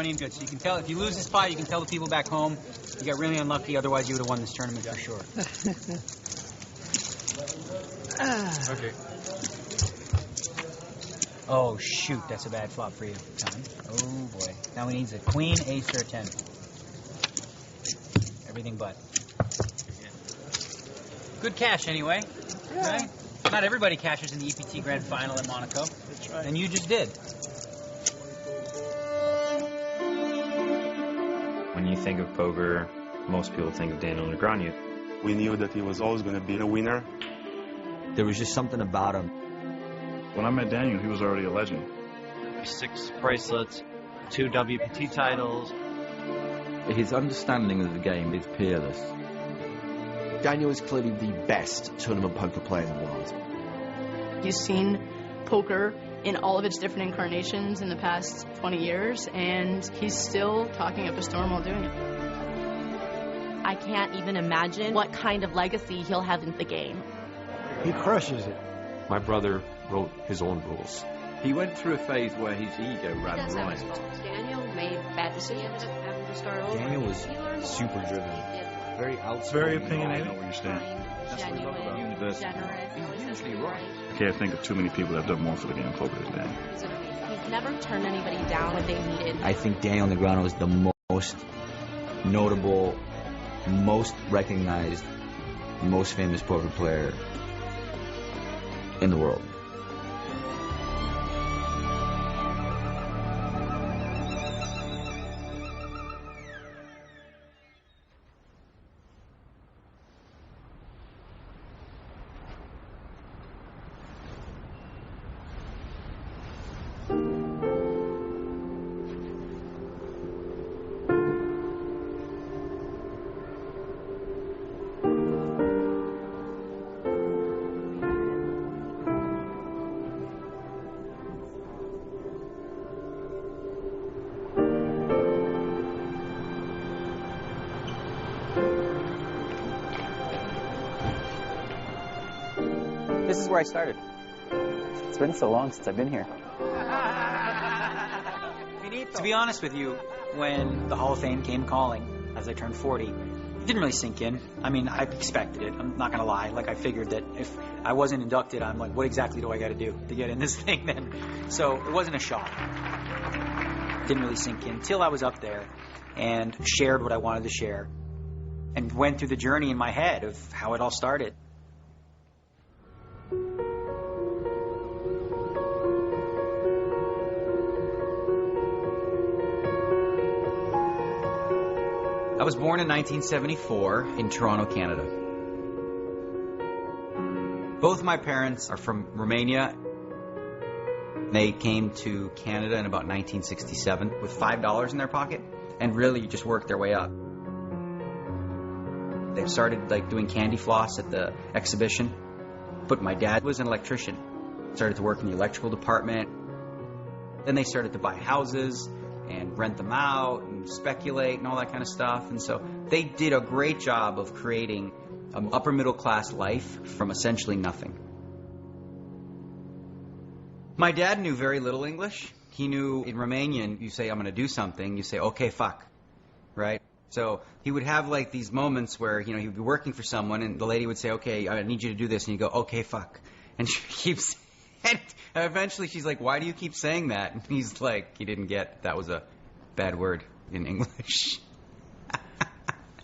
money in good. So you can tell, if you lose this fight, you can tell the people back home you got really unlucky, otherwise you would have won this tournament for sure. Okay. Oh, shoot, that's a bad flop for you, Tom. Oh, boy. Now he needs a queen, ace, or a 10. Everything but. Good cash, anyway. Yeah. Right? Not everybody cashes in the EPT Grand Final in Monaco. That's right. And you just did. When you think of poker, most people think of Daniel Negreanu. We knew that he was always going to be a winner. There was just something about him. When I met Daniel, he was already a legend. 6 bracelets, 2 WPT titles. His understanding of the game is peerless. Daniel is clearly the best tournament poker player in the world. He's seen poker in all of its different incarnations in the past 20 years, and he's still talking up a storm while doing it. I can't even imagine what kind of legacy he'll have in the game. He crushes it. My brother wrote his own rules. He went through a phase where his ego ran riot. Daniel made bad decisions, having to start over. Daniel was super driven, very outspoken. Very opinionated. I know where you stand. That's what I love about university. He's usually right. I can't think of too many people that have done more for the game of poker than Daniel. He's never turned anybody down when they needed. I think Daniel Negreanu is the most notable, most recognized, most famous poker player in the world. This is where I started. It's been so long since I've been here. To be honest with you, when the Hall of Fame came calling as I turned 40, it didn't really sink in. I mean, I expected it. I'm not going to lie. Like, I figured that if I wasn't inducted, I'm like, what exactly do I got to do to get in this thing then? So it wasn't a shock. It didn't really sink in until I was up there and shared what I wanted to share and went through the journey in my head of how it all started. I was born in 1974 in Toronto, Canada. Both my parents are from Romania. They came to Canada in about 1967 with $5 in their pocket and really just worked their way up. They started like doing candy floss at the exhibition, but my dad was an electrician. Started to work in the electrical department. Then they started to buy houses and rent them out and speculate and all that kind of stuff. And so they did a great job of creating an upper middle class life from essentially nothing. My dad knew very little English. He knew in Romanian, you say, I'm going to do something, you say, okay, fuck, right? So he would have like these moments where, you know, he would be working for someone and the lady would say, okay, I need you to do this. And you go, okay, fuck. And she keeps and eventually she's like, why do you keep saying that? And he's like, he didn't get that was a bad word in English.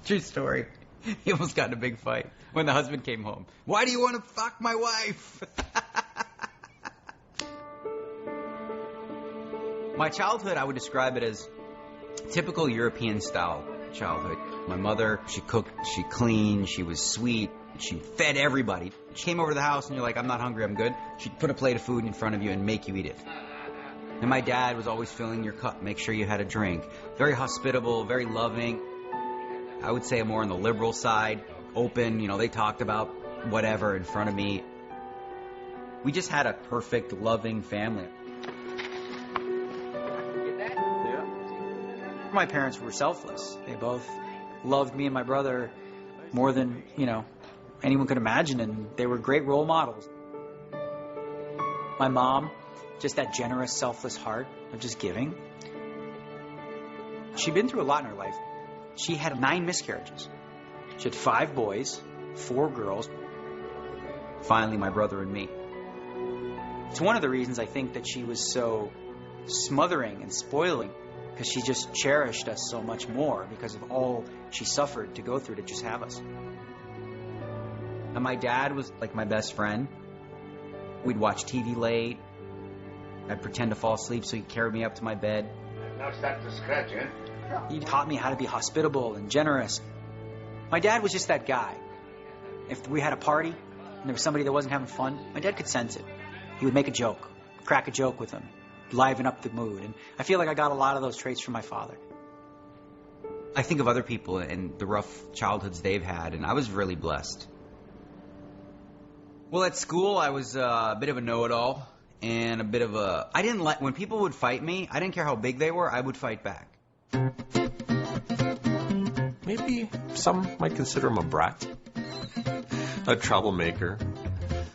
True story. He almost got in a big fight when the husband came home. Why do you want to fuck my wife? My childhood, I would describe it as typical European style childhood. My mother, she cooked, she cleaned, she was sweet. She fed everybody. She came over to the house and you're like, I'm not hungry, I'm good. She'd put a plate of food in front of you and make you eat it. And my dad was always filling your cup, make sure you had a drink. Very hospitable, very loving. I would say more on the liberal side, open, you know, they talked about whatever in front of me. We just had a perfect, loving family. My parents were selfless. They both loved me and my brother more than, you know, anyone could imagine, and they were great role models. My mom, just that generous, selfless heart of just giving. She'd been through a lot in her life. She had 9 miscarriages. She had 5 boys, 4 girls. Finally, my brother and me. It's one of the reasons I think that she was so smothering and spoiling, because she just cherished us so much more because of all she suffered to go through to just have us. And my dad was like my best friend. We'd watch TV late. I'd pretend to fall asleep so he'd carry me up to my bed. Now start to scratch, eh? He taught me how to be hospitable and generous. My dad was just that guy. If we had a party and there was somebody that wasn't having fun, my dad could sense it. He would make a joke, crack a joke with them, liven up the mood. And I feel like I got a lot of those traits from my father. I think of other people and the rough childhoods they've had, and I was really blessed. Well, at school, I was a bit of a know-it-all and a bit of a... I didn't when people would fight me, I didn't care how big they were, I would fight back. Maybe some might consider him a brat, a troublemaker.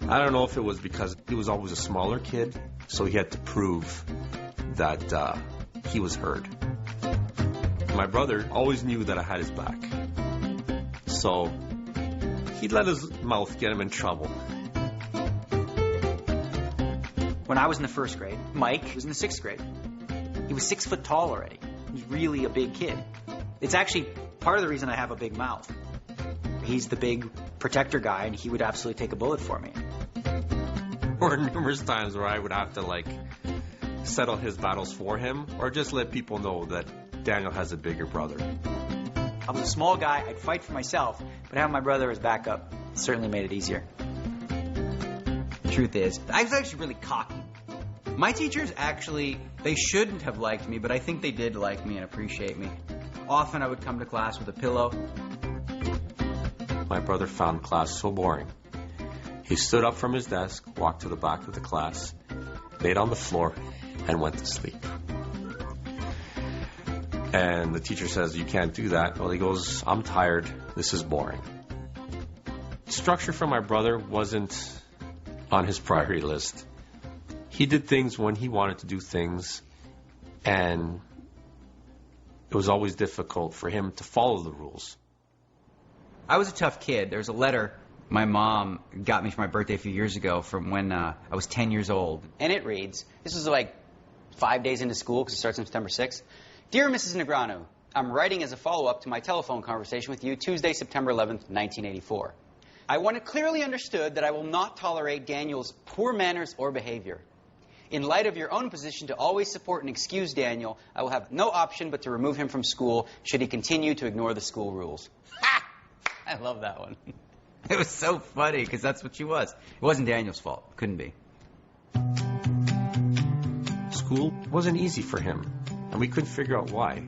I don't know if it was because he was always a smaller kid, so he had to prove that he was heard. My brother always knew that I had his back, so he'd let his mouth get him in trouble. When I was in the 1st grade, Mike was in the 6th grade. He was 6 foot tall already. He was really a big kid. It's actually part of the reason I have a big mouth. He's the big protector guy, and he would absolutely take a bullet for me. There were numerous times where I would have to, settle his battles for him, or just let people know that Daniel has a bigger brother. I was a small guy. I'd fight for myself, but having my brother as backup certainly made it easier. The truth is, I was actually really cocky. My teachers actually, they shouldn't have liked me, but I think they did like me and appreciate me. Often I would come to class with a pillow. My brother found class so boring. He stood up from his desk, walked to the back of the class, laid on the floor, and went to sleep. And the teacher says, "You can't do that." Well, he goes, "I'm tired. This is boring." Structure for my brother wasn't on his priority list. He did things when he wanted to do things, and it was always difficult for him to follow the rules. I was a tough kid. There was a letter my mom got me for my birthday a few years ago from when I was 10 years old. And it reads, this was 5 days into school because it starts on September 6th. Dear Mrs. Negranu, I'm writing as a follow-up to my telephone conversation with you Tuesday, September 11th, 1984. I want it clearly understood that I will not tolerate Daniel's poor manners or behavior. In light of your own position to always support and excuse Daniel, I will have no option but to remove him from school should he continue to ignore the school rules. Ha! I love that one. It was so funny because that's what she was. It wasn't Daniel's fault. Couldn't be. School wasn't easy for him, and we couldn't figure out why.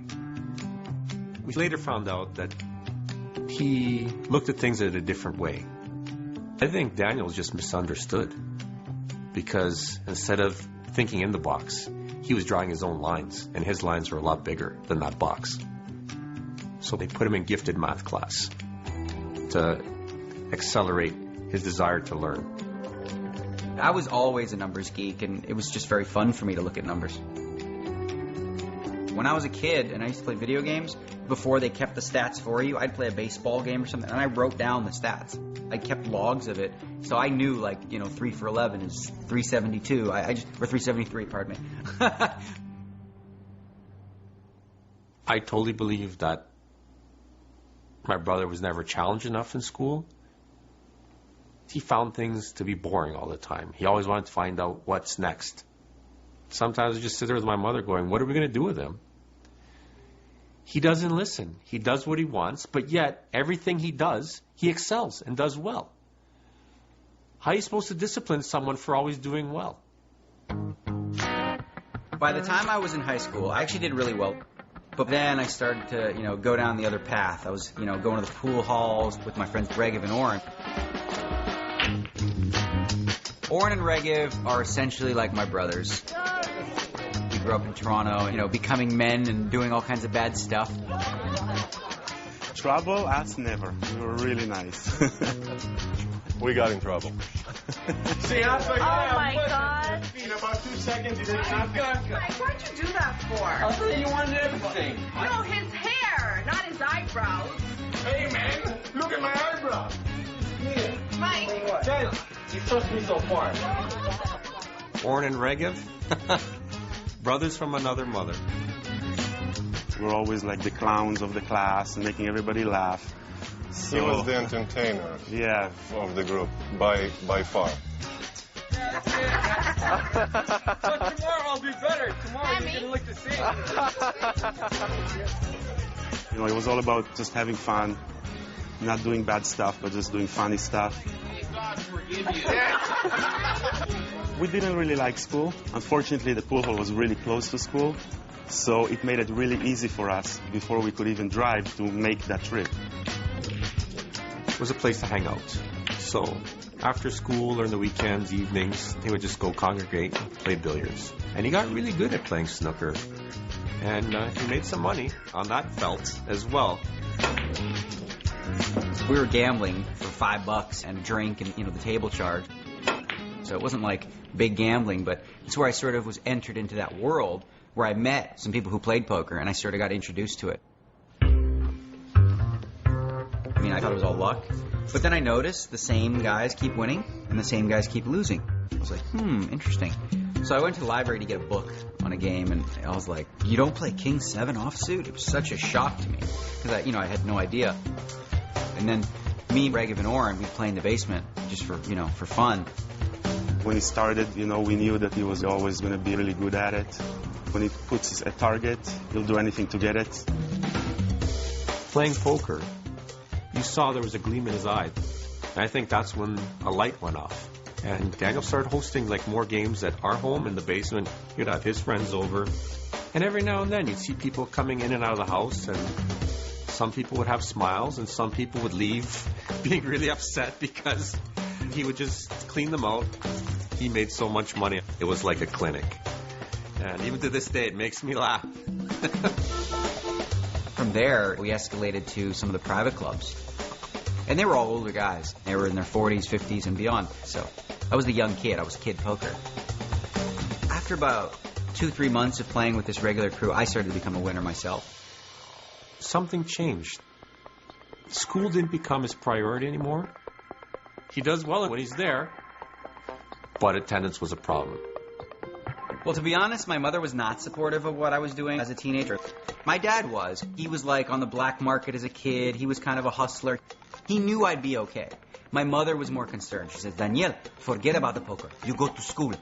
We later found out that he looked at things in a different way. I think Daniel was just misunderstood, because instead of thinking in the box, he was drawing his own lines, and his lines were a lot bigger than that box. So they put him in gifted math class to accelerate his desire to learn. I was always a numbers geek, and it was just very fun for me to look at numbers. When I was a kid and I used to play video games, before they kept the stats for you, I'd play a baseball game or something, and I wrote down the stats. I kept logs of it, so I knew, 3 for 11 is 372, or 373, pardon me. I totally believe that my brother was never challenged enough in school. He found things to be boring all the time. He always wanted to find out what's next. Sometimes I just sit there with my mother going, what are we going to do with him? He doesn't listen. He does what he wants, but yet everything he does, he excels and does well. How are you supposed to discipline someone for always doing well? By the time I was in high school, I actually did really well. But then I started to, go down the other path. I was, going to the pool halls with my friends Regiv and Oren. Oren and Regiv are essentially like my brothers. We grew up in Toronto, becoming men and doing all kinds of bad stuff. Trouble? Us never. We were really nice. We got in trouble. See, I forgot. Oh my God. In about 2 seconds, you didn't have Why'd you do that for? I thought you wanted everything. No, his hair, not his eyebrows. Hey, man, look at my eyebrow. Here. Mike. Guys, you trust me so far. Orrin and Regev, brothers from another mother. We're always like the clowns of the class and making everybody laugh. So, he was the entertainer of the group, by far. But tomorrow I'll be better. Tomorrow you're gonna look the same. it was all about just having fun, not doing bad stuff, but just doing funny stuff. We didn't really like school. Unfortunately, the pool hall was really close to school, so it made it really easy for us before we could even drive to make that trip. It was a place to hang out. So after school or in the weekends, evenings, they would just go congregate and play billiards. And he got really good at playing snooker. And he made some money on that felt as well. We were gambling for $5 and a drink and, the table charge. So it wasn't like big gambling, but it's where I sort of was entered into that world where I met some people who played poker and I sort of got introduced to it. I thought it was all luck. But then I noticed the same guys keep winning and the same guys keep losing. I was like, interesting. So I went to the library to get a book on a game, and I was like, you don't play King 7 offsuit? It was such a shock to me because I had no idea. And then me, Regev, and Orrin, we'd play in the basement just for fun. When he started, we knew that he was always going to be really good at it. When he puts a target, he'll do anything to get it. Playing poker, you saw there was a gleam in his eye. And I think that's when a light went off. And Daniel started hosting more games at our home in the basement. He'd have his friends over. And every now and then you'd see people coming in and out of the house, and some people would have smiles and some people would leave being really upset because he would just clean them out. He made so much money. It was like a clinic. And even to this day, it makes me laugh. From there, we escalated to some of the private clubs. And they were all older guys. They were in their 40s, 50s, and beyond. So I was the young kid. I was kid poker. After about 2-3 months of playing with this regular crew, I started to become a winner myself. Something changed. School didn't become his priority anymore. He does well when he's there, but attendance was a problem. Well, to be honest, my mother was not supportive of what I was doing as a teenager. My dad was. He was on the black market as a kid. He was kind of a hustler. He knew I'd be okay. My mother was more concerned. She said, Daniel, forget about the poker. You go to school.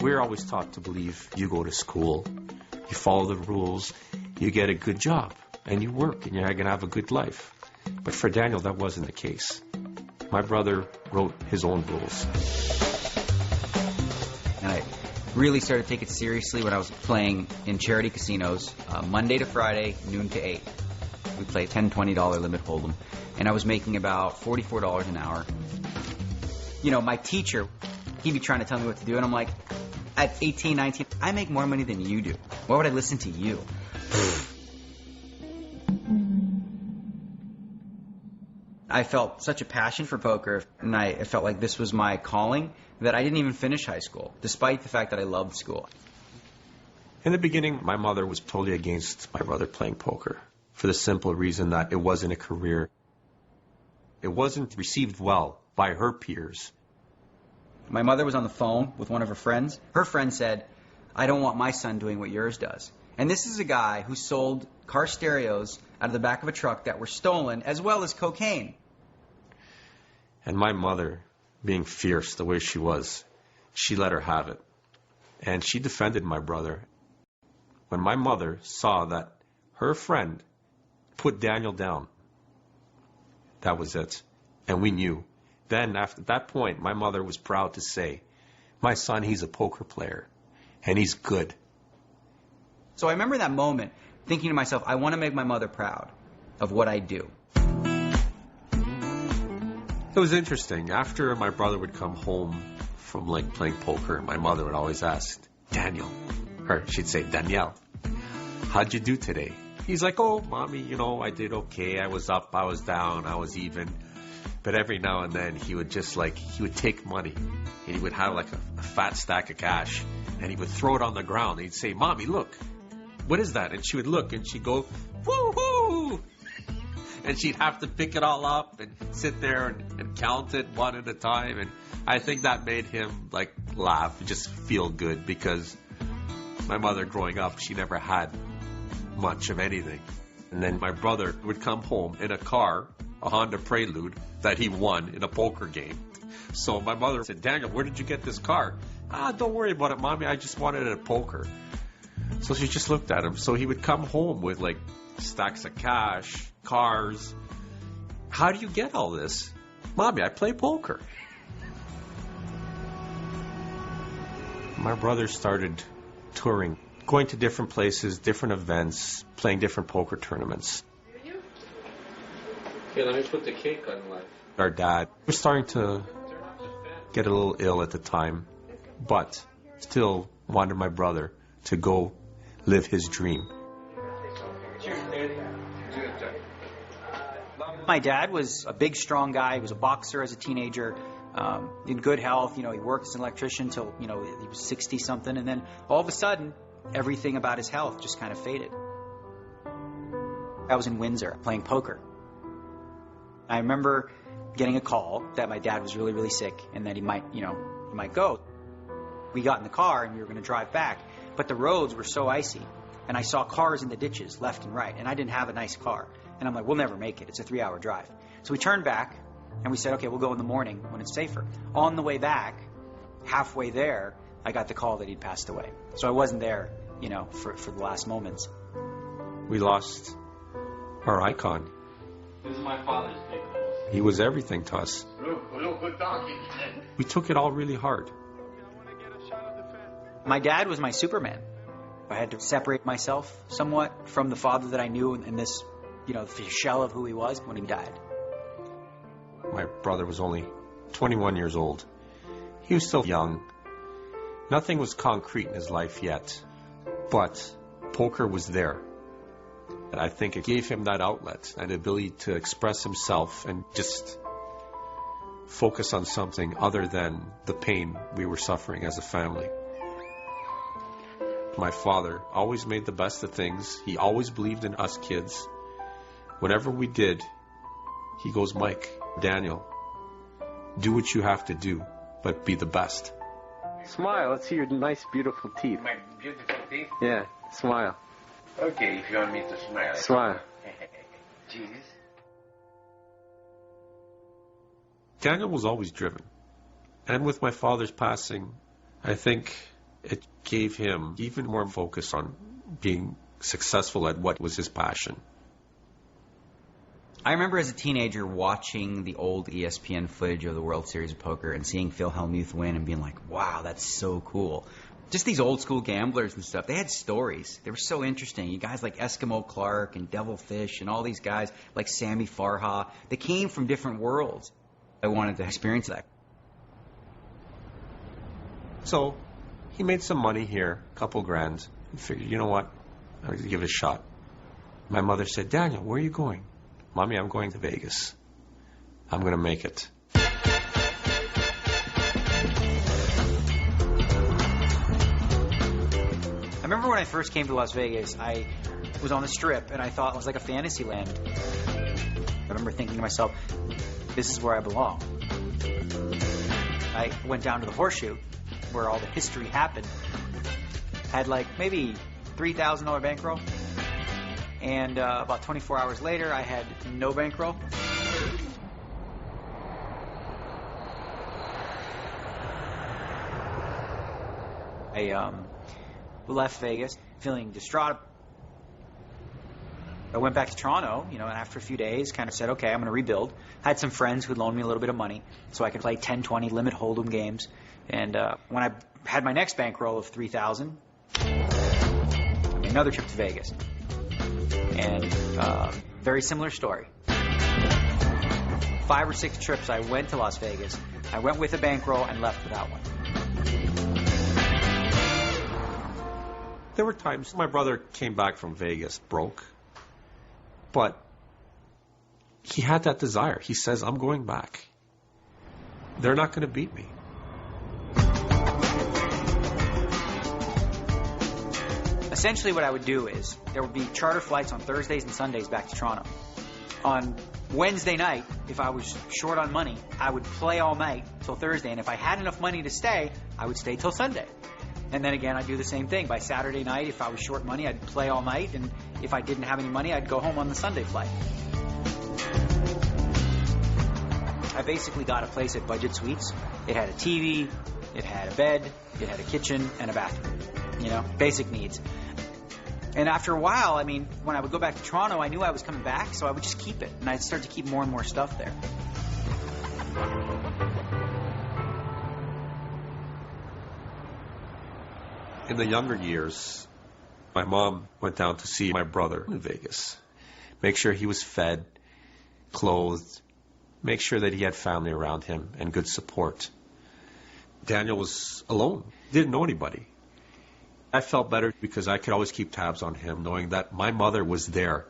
We're always taught to believe you go to school, you follow the rules, you get a good job, and you work, and you're going to have a good life. But for Daniel, that wasn't the case. My brother wrote his own rules. And I really started to take it seriously when I was playing in charity casinos, Monday to Friday, noon to 8. We played $10, $20 limit hold'em. And I was making about $44 an hour. My teacher, he'd be trying to tell me what to do, and I'm like, at 18, 19, I make more money than you do. Why would I listen to you? I felt such a passion for poker, and I felt like this was my calling, that I didn't even finish high school, despite the fact that I loved school. In the beginning, my mother was totally against my brother playing poker, for the simple reason that it wasn't a career. It wasn't received well by her peers. My mother was on the phone with one of her friends. Her friend said, I don't want my son doing what yours does. And this is a guy who sold car stereos out of the back of a truck that were stolen, as well as cocaine. And my mother, being fierce the way she was, she let her have it. And she defended my brother. When my mother saw that her friend put Daniel down, that was it. And we knew. Then, after that point, my mother was proud to say, my son, he's a poker player, and he's good. So I remember that moment thinking to myself, I want to make my mother proud of what I do. It was interesting. After my brother would come home from playing poker, my mother would always ask, Daniel, or she'd say, Danielle, how'd you do today? He's like, oh, Mommy, I did okay. I was up, I was down, I was even. But every now and then he would take money and he would have like a fat stack of cash and he would throw it on the ground. He'd say, "Mommy, look, what is that?" And she would look and she'd go, "Woo-hoo!" And she'd have to pick it all up and sit there and count it one at a time. And I think that made him like laugh, just feel good, because my mother growing up, she never had much of anything. And then my brother would come home in a car, a Honda Prelude, that he won in a poker game. So my mother said, "Daniel, where did you get this car?" "Don't worry about it, Mommy. I just won it at poker." So she just looked at him. So he would come home with like stacks of cash, cars. "How do you get all this?" "Mommy, I play poker." My brother started touring, going to different places, different events, playing different poker tournaments. Okay, let me put the cake on live. Our dad was starting to get a little ill at the time, but still wanted my brother to go live his dream. My dad was a big, strong guy. He was a boxer as a teenager, in good health. He worked as an electrician until, he was 60-something. And then all of a sudden, everything about his health just kind of faded. I was in Windsor playing poker. I remember getting a call that my dad was really, really sick and that he might go. We got in the car and we were going to drive back, but the roads were so icy and I saw cars in the ditches left and right, and I didn't have a nice car. And I'm like, we'll never make it. It's a 3-hour drive. So we turned back and we said, okay, we'll go in the morning when it's safer. On the way back, halfway there, I got the call that he'd passed away. So I wasn't there, for the last moments. We lost our icon. This is my father's big nose. He was everything to us. Look, good donkey. We took it all really hard. My dad was my Superman. I had to separate myself somewhat from the father that I knew in this, the shell of who he was when he died. My brother was only 21 years old. He was still young. Nothing was concrete in his life yet, but poker was there. And I think it gave him that outlet and ability to express himself and just focus on something other than the pain we were suffering as a family. My father always made the best of things. He always believed in us kids. Whatever we did, he goes, "Mike, Daniel, do what you have to do, but be the best." Smile. Let's see your nice, beautiful teeth. My beautiful teeth? Yeah, smile. Okay, if you want me to smile. Smile. Jesus. Daniel was always driven. And with my father's passing, I think it gave him even more focus on being successful at what was his passion. I remember as a teenager watching the old ESPN footage of the World Series of Poker and seeing Phil Hellmuth win and being like, wow, that's so cool. Just these old school gamblers and stuff, they had stories. They were so interesting. You guys like Eskimo Clark and Devilfish and all these guys like Sammy Farha, they came from different worlds. I wanted to experience that. So he made some money here, a couple grand, and figured, you know what, I'm going to give it a shot. My mother said, "Daniel, where are you going?" "Mommy, I'm going to Vegas. I'm going to make it." I remember when I first came to Las Vegas, I was on the Strip and I thought it was like a fantasy land. I remember thinking to myself, this is where I belong. I went down to the Horseshoe, where all the history happened. Had like maybe $3,000 bankroll. And about 24 hours later, I had no bankroll. I left Vegas feeling distraught. I went back to Toronto, and after a few days, kind of said, okay, I'm going to rebuild. Had some friends who'd loaned me a little bit of money so I could play 10, 20 limit hold'em games. And when I had my next bankroll of $3,000, I made another trip to Vegas. And very similar story. 5 or 6 trips I went to Las Vegas. I went with a bankroll and left without one. There were times my brother came back from Vegas broke, but he had that desire. He says, I'm going back. They're not going to beat me. Essentially what I would do is there would be charter flights on Thursdays and Sundays back to Toronto. On Wednesday night, if I was short on money, I would play all night till Thursday. And if I had enough money to stay, I would stay till Sunday. And then again, I'd do the same thing. By Saturday night, if I was short money, I'd play all night. And if I didn't have any money, I'd go home on the Sunday flight. I basically got a place at Budget Suites. It had a TV, it had a bed, it had a kitchen, and a bathroom. You know, basic needs. And after a while, I mean, when I would go back to Toronto, I knew I was coming back, so I would just keep it. And I'd start to keep more and more stuff there. In the younger years, my mom went down to see my brother in Vegas. Make sure he was fed, clothed, make sure that he had family around him and good support. Daniel was alone, didn't know anybody. I felt better because I could always keep tabs on him, knowing that my mother was there.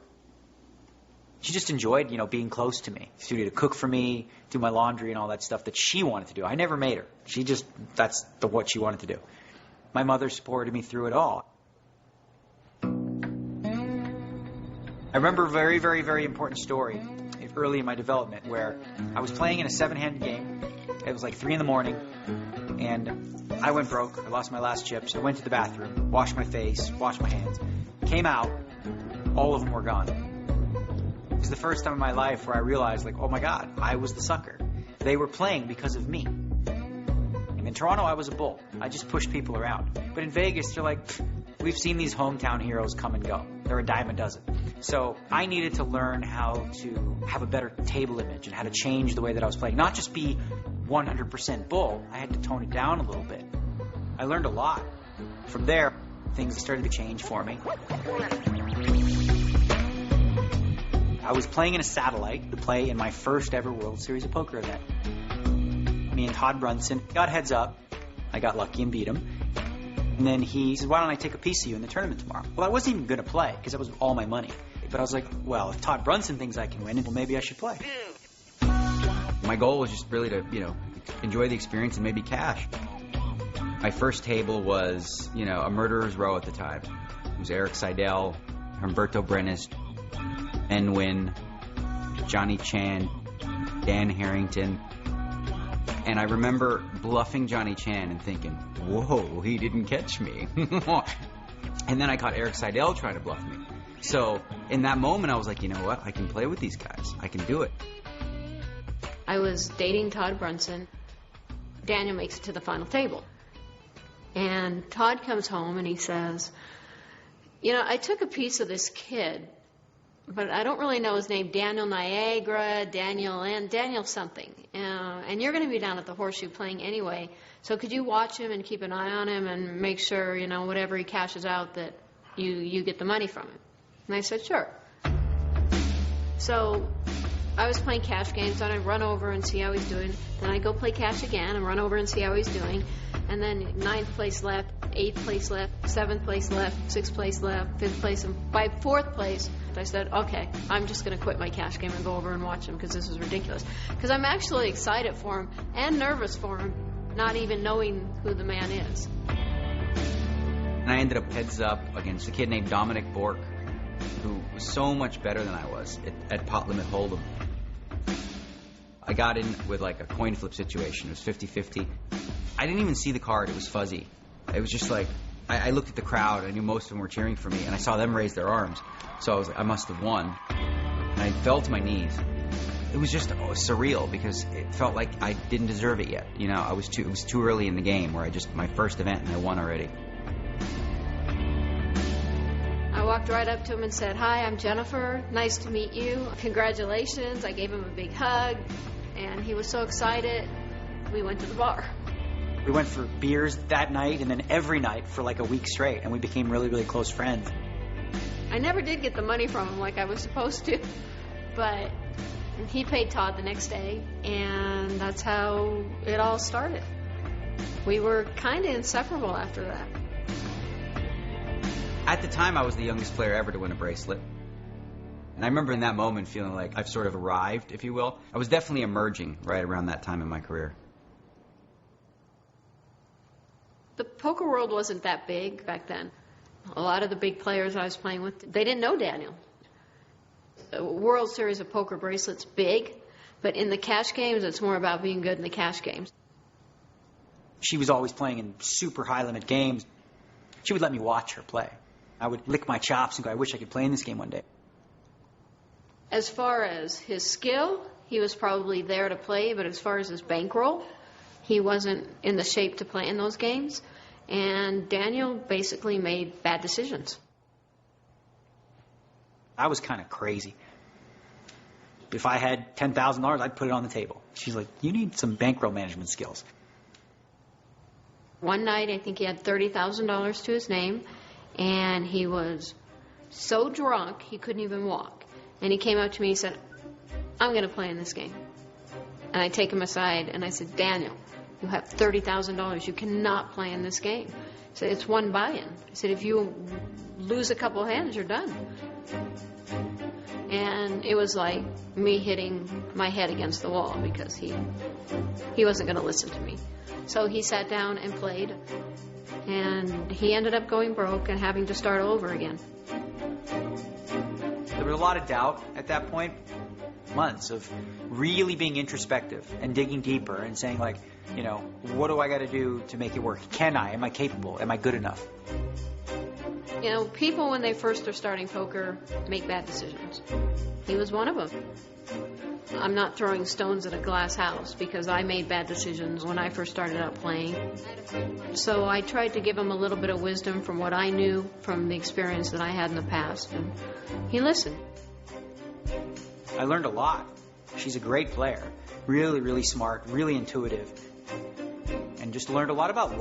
She just enjoyed, you know, being close to me. She would cook for me, do my laundry and all that stuff that she wanted to do. I never made her. She just, that's what she wanted to do. My mother supported me through it all. I remember a very, very, very important story early in my development where I was playing in a 7-handed game. It was like 3 in the morning, and I went broke. I lost my last chips. I went to the bathroom, washed my face, washed my hands. Came out, all of them were gone. It was the first time in my life where I realized, like, oh my God, I was the sucker. They were playing because of me. In Toronto, I was a bull. I just pushed people around. But in Vegas, they're like, we've seen these hometown heroes come and go. They're a dime a dozen. So I needed to learn how to have a better table image and how to change the way that I was playing. Not just be 100% bull. I had to tone it down a little bit. I learned a lot. From there, things started to change for me. I was playing in a satellite to play in my first ever World Series of Poker event. Me and Todd Brunson got heads up. I got lucky and beat him. And then he said, why don't I take a piece of you in the tournament tomorrow? Well, I wasn't even going to play because that was all my money. But I was like, well, if Todd Brunson thinks I can win, well, maybe I should play. My goal was just really to, enjoy the experience and maybe cash. My first table was, a murderer's row at the time. It was Eric Seidel, Humberto Brenes, Ben Wynn, Johnny Chan, Dan Harrington. And I remember bluffing Johnny Chan and thinking, whoa, he didn't catch me. And then I caught Eric Seidel trying to bluff me. So in that moment, I was like, you know what? I can play with these guys. I can do it. I was dating Todd Brunson. Daniel makes it to the final table. And Todd comes home and he says, I took a piece of this kid, but I don't really know his name. Daniel Niagara, Daniel something. And you're going to be down at the Horseshoe playing anyway. So could you watch him and keep an eye on him and make sure, whatever he cashes out that you get the money from him? And I said, sure. So I was playing cash games, and I'd run over and see how he's doing. Then I'd go play cash again and run over and see how he's doing. And then 9th place left, 8th place left, 7th place left, 6th place left, 5th place. And by 4th place, I said, okay, I'm just going to quit my cash game and go over and watch him because this is ridiculous. Because I'm actually excited for him and nervous for him, not even knowing who the man is. And I ended up heads up against a kid named Dominic Bork, who was so much better than I was at pot limit hold'em. I got in with like a coin flip situation. It was 50-50. I didn't even see the card. It was fuzzy. It was just like, I looked at the crowd. I knew most of them were cheering for me, and I saw them raise their arms. So I was like, I must have won. And I fell to my knees. It was just surreal because it felt like I didn't deserve it yet. It was too early in the game where my first event and I won already. I walked right up to him and said, hi, I'm Jennifer. Nice to meet you. Congratulations. I gave him a big hug, and he was so excited. We went to the bar. We went for beers that night and then every night for like a week straight, and we became really, really close friends. I never did get the money from him like I was supposed to, but he paid Todd the next day, and that's how it all started. We were kind of inseparable after that. At the time, I was the youngest player ever to win a bracelet. And I remember in that moment feeling like I've sort of arrived, if you will. I was definitely emerging right around that time in my career. The poker world wasn't that big back then. A lot of the big players I was playing with, they didn't know Daniel. The World Series of Poker bracelets, big, but in the cash games, it's more about being good in the cash games. She was always playing in super high-limit games. She would let me watch her play. I would lick my chops and go, I wish I could play in this game one day. As far as his skill, he was probably there to play, but as far as his bankroll, he wasn't in the shape to play in those games. And Daniel basically made bad decisions. I was kind of crazy. If I had $10,000, I'd put it on the table. She's like, you need some bankroll management skills. One night, I think he had $30,000 to his name, and he was so drunk he couldn't even walk. And he came up to me and said, I'm going to play in this game. And I take him aside, and I said, Daniel, you have $30,000. You cannot play in this game. I said, it's one buy-in. I said, if you lose a couple hands, you're done. And it was like me hitting my head against the wall because he wasn't going to listen to me. So he sat down and played, and he ended up going broke and having to start over again. There was a lot of doubt at that point, months of really being introspective and digging deeper and saying, like, you know, what do I got to do to make it work? Can I? Am I capable? Am I good enough? You know, people when they first are starting poker make bad decisions. He was one of them. I'm not throwing stones at a glass house because I made bad decisions when I first started out playing. So I tried to give him a little bit of wisdom from what I knew from the experience that I had in the past, and he listened. I learned a lot. She's a great player. Really, really smart, really intuitive, and just learned a lot about life.